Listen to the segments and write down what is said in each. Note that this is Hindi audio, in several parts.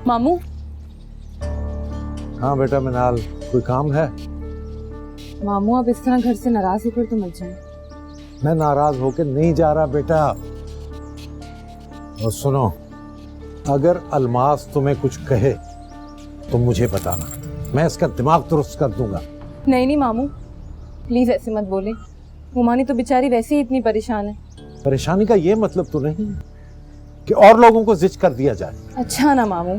मामू। हाँ बेटा मिनाल, कोई काम है? मामू आप इस तरह घर से नाराज होकर तो मत जाएं। मैं नाराज होकर नहीं जा रहा बेटा। और सुनो, अगर अलमास तुम्हें कुछ कहे तो मुझे बताना, मैं इसका दिमाग दुरुस्त कर दूंगा। नहीं नहीं मामू, प्लीज ऐसे मत बोले। हुमानी तो बेचारी वैसे ही इतनी परेशान है। परेशानी का ये मतलब तो नहीं कि और लोगों को जिच कर दिया जाए। अच्छा ना मामू,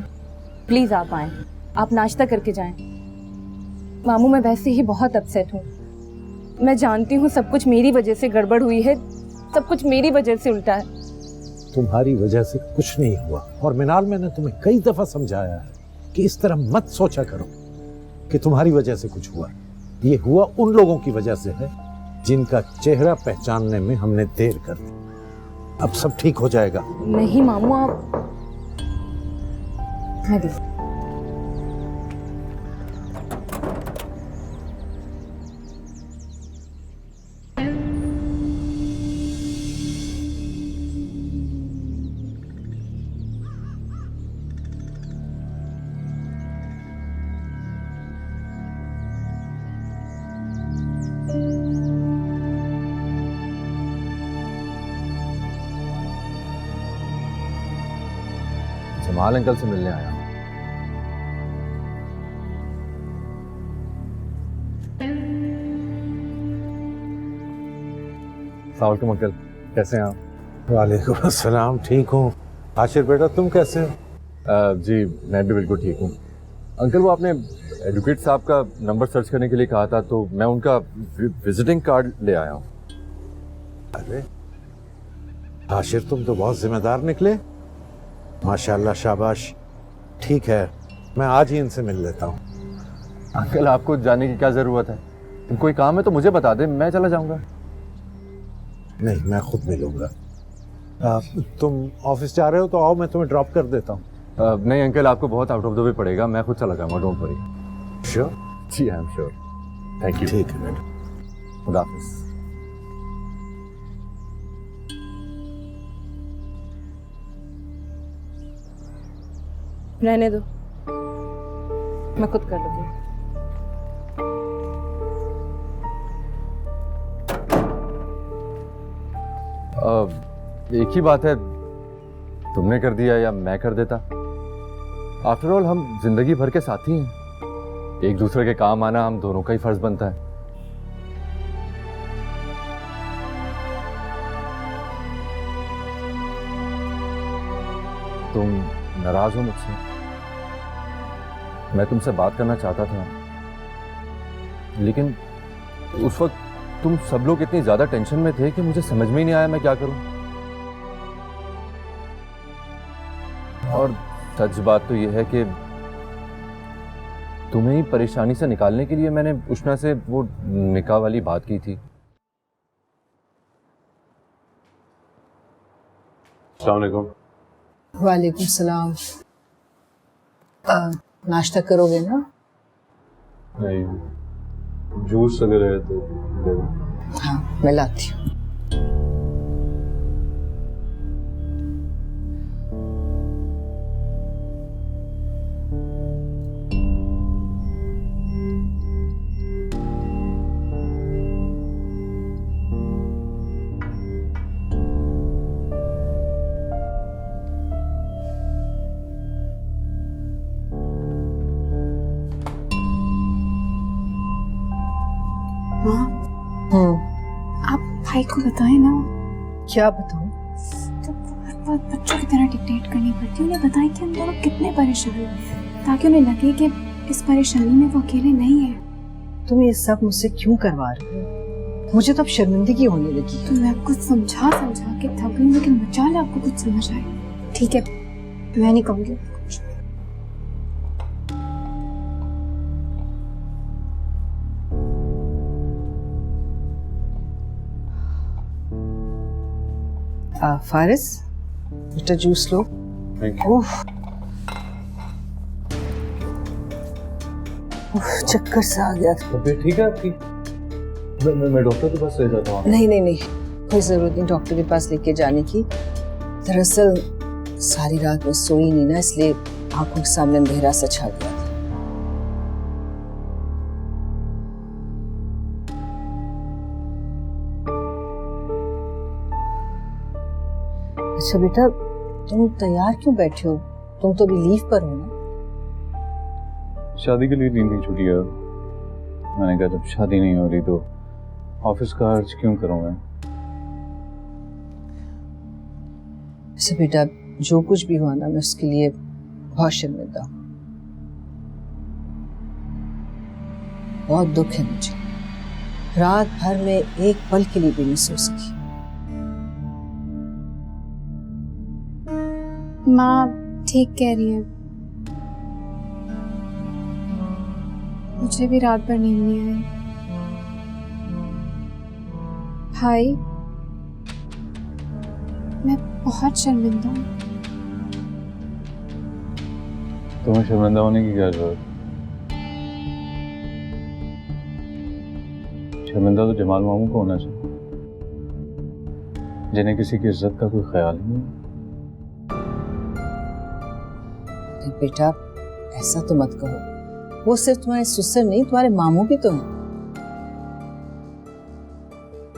प्लीज आप आए, आप नाश्ता करके जाएं। मामू मैं वैसे ही बहुत अपसेट हूँ। मैं जानती हूँ सब कुछ मेरी वजह से गड़बड़ हुई है, सब कुछ मेरी वजह से उल्टा है। तुम्हारी वजह से कुछ नहीं हुआ। और मिनाल, मैंने तुम्हें कई दफा समझाया है कि इस तरह मत सोचा करो कि तुम्हारी वजह से कुछ हुआ। ये हुआ उन लोगों की वजह से है जिनका चेहरा पहचानने में हमने देर कर दी। अब सब ठीक हो जाएगा। नहीं मामू, आप मैं दी। जमाल अंकल से मिलने आया। अस्सलाम वालेकुम अंकल, कैसे हैं आप? वालेकुम अस्सलाम, ठीक हूँ। आशिर बेटा तुम कैसे हो? जी मैं भी बिल्कुल ठीक हूँ। अंकल वो आपने एडवोकेट साहब का नंबर सर्च करने के लिए कहा था, तो मैं उनका विजिटिंग कार्ड ले आया हूँ। अरे आशिर, तुम तो बहुत जिम्मेदार निकले। माशाल्लाह, शाबाश। ठीक है, मैं आज ही इनसे मिल लेता हूँ। अंकल आपको जाने की क्या ज़रूरत है? कोई काम है तो मुझे बता दे, मैं चला जाऊँगा। नहीं, मैं खुद मिलूंगा। तुम ऑफिस जा रहे हो तो आओ, मैं तुम्हें ड्रॉप कर देता हूँ। नहीं अंकल, आपको बहुत आउट ऑफ द वे पड़ेगा, मैं खुद चला जाऊँगा, डोंट वरी। श्योर? जी I am sure. Thank you. ठीक है बेटा। खुदा हाफिज़। रहने दो, मैं खुद कर लूंगी। एक ही बात है, तुमने कर दिया या मैं कर देता। आफ्टर ऑल हम जिंदगी भर के साथी हैं, एक दूसरे के काम आना हम दोनों का ही फर्ज बनता है। तुम नाराज हो मुझसे? मैं तुमसे बात करना चाहता था, लेकिन उस वक्त तुम सब लोग इतनी ज्यादा टेंशन में थे कि मुझे समझ में ही नहीं आया मैं क्या करूं। और सच बात तो यह है कि तुम्हें ही परेशानी से निकालने के लिए मैंने उष्णा से वो निकाह वाली बात की थी। अस्सलाम वालेकुम। वालेकुम सलाम। नाश्ता करोगे ना? नहीं, जूस अगर है तो दे दो। हाँ, मैं लाती हूँ। आप भाई को बताएं ना। क्या बताऊं? तो हर बात बच्चों की तरह डिक्टेट करनी पड़ती है। उन्हें बताएं कि हम दोनों कितने परेशान हैं, ताकि उन्हें लगे कि इस परेशानी में वो अकेले नहीं है। तुम ये सब मुझसे क्यों करवा रहे हो? मुझे तो अब शर्मिंदगी होने लगी। तो मैं आपको समझा के थक गई, लेकिन मचाल आपको कुछ समझ आए। ठीक है, मैं नहीं कहूँगी कुछ। फारिस, बेटा जूस लो। चक्कर सा आ गया। तबीयत ठीक है आपकी? मैं डॉक्टर के पास ले जाता हूँ। नहीं नहीं नहीं, कोई जरूरत नहीं डॉक्टर के पास लेके जाने की। दरअसल सारी रात में सोई नहीं ना, इसलिए आंखों के सामने अंधेरा सा छा गया था। अच्छा बेटा, तुम तैयार क्यों बैठे हो? तुम तो अभी लीव पर हो ना? शादी के लिए 3 दिन छुट्टी है। मैंने कहा जब शादी नहीं हो रही तो ऑफिस का अर्ज क्यों करूं मैं। अच्छा बेटा, जो कुछ भी हुआ ना, मैं उसके लिए बहुत शर्मिंदा हूँ। बहुत दुख है मुझे। रात भर में एक पल के लिए भी नहीं सो सकी। माँ ठीक कह रही है, मुझे भी रात भर नींद नहीं आई। भाई, मैं बहुत शर्मिंदा हूँ। तुम्हें शर्मिंदा होने की क्या जरूरत? शर्मिंदा तो जमाल मामू को होना चाहिए, जिन्हें किसी की इज्जत का कोई ख्याल ही नहीं। बेटा, ऐसा तो मत कहो। वो सिर्फ तुम्हारे ससुर नहीं, तुम्हारे मामू भी तो हैं।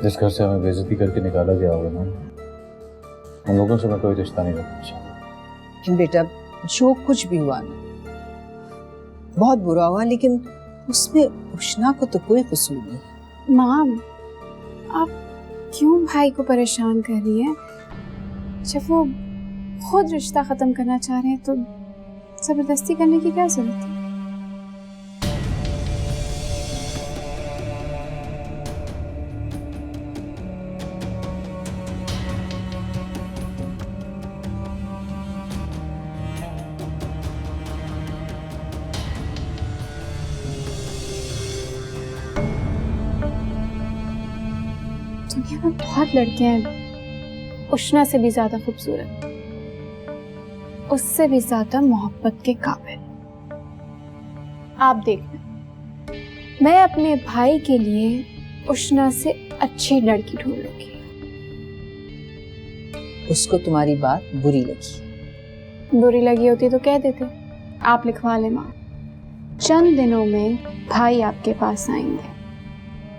जिस घर से हमें बेइज्जती करके निकाला गया होगा ना, उन लोगों से मैं कोई रिश्ता नहीं रखना चाहता। लेकिन बेटा, जो कुछ भी हुआ ना, बहुत बुरा हुआ, लेकिन उसमें उष्णा को तो कोई कसूर नहीं। माँ, आप क्यों भाई को परेशान कर रही हैं? जब वो खुद रिश्ता खत्म करना चाह रहे हैं तो जबरदस्ती करने की क्या जरूरत है? दुनिया में बहुत लड़कियां हैं उष्णा से भी ज्यादा खूबसूरत, उससे भी ज्यादा मोहब्बत के काबिल। आप देखना, मैं अपने भाई के लिए उष्णा से अच्छी लड़की ढूंढूंगी। उसको तुम्हारी बात बुरी लगी। बुरी लगी होती तो कह देते। आप लिखवा ले माँ, चंद दिनों में भाई आपके पास आएंगे,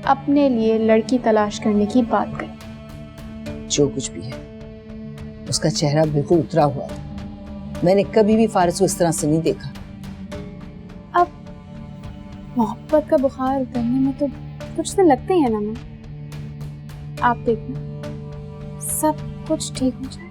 अपने लिए लड़की तलाश करने की बात करें। जो कुछ भी है, उसका चेहरा बिल्कुल उतरा हुआ था। मैंने कभी भी फारिस को इस तरह से नहीं देखा। अब मोहब्बत का बुखार उतरने में तो कुछ दिन लगते हैं ना माँ। आप देखना, सब कुछ ठीक हो जाए।